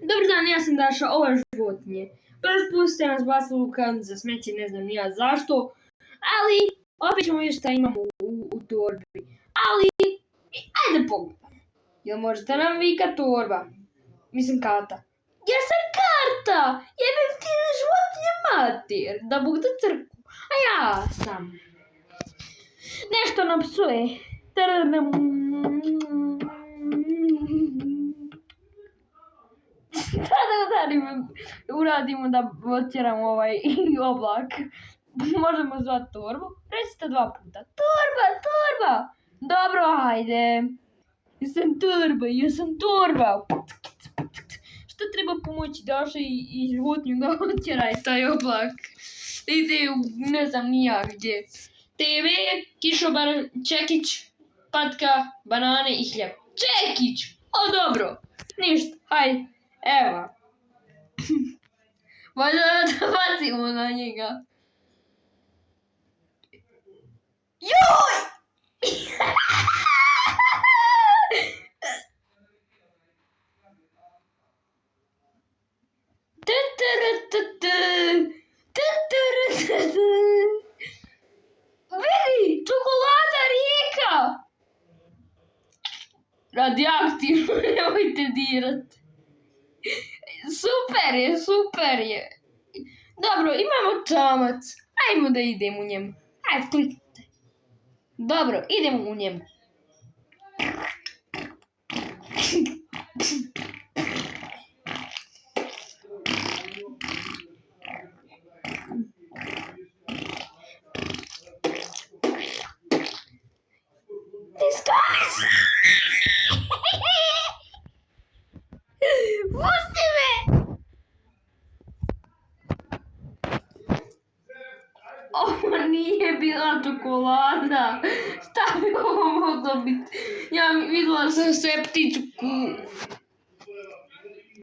Dobar dan, ja sam Daša, ovo je životinje. Prošli put ste nas bacili u kant za smeće, ne znam ni ja zašto, ali opet ćemo vidjeti šta imamo u torbi. Ali, ajde pogledaj. Jel možete nam vika torba? Mislim kata. Ja sam karta! Jebem ti životinje mater, da Bog da crku. A ja sam. Nešto nam psuje. Da uradimo da otjeramo ovaj oblak. Možemo zvati torbu. Recite 2 puta. Torba! Dobro, hajde. Jesam torba. Što treba pomoći Daša i životinju da otjeraj taj oblak? Ide u ne znam nija gdje. TV, kišobar, čekić, patka, banane i hljeb. Čekić! O dobro! Ništa, hajde. Evo. Možda da bacimo na njega. Joj! Vidi, čokolada Rijeka! Radioaktivno, nemojte dirat. Super je. Dobro, imamo čamac. Ajmo da idemo u njemu. Ajde, kliknite. Dobro, idemo u njemu. Pusti me! Ovo nije bila čokolada. Šta bi ovo moglo biti? Ja vidjela sam septičku.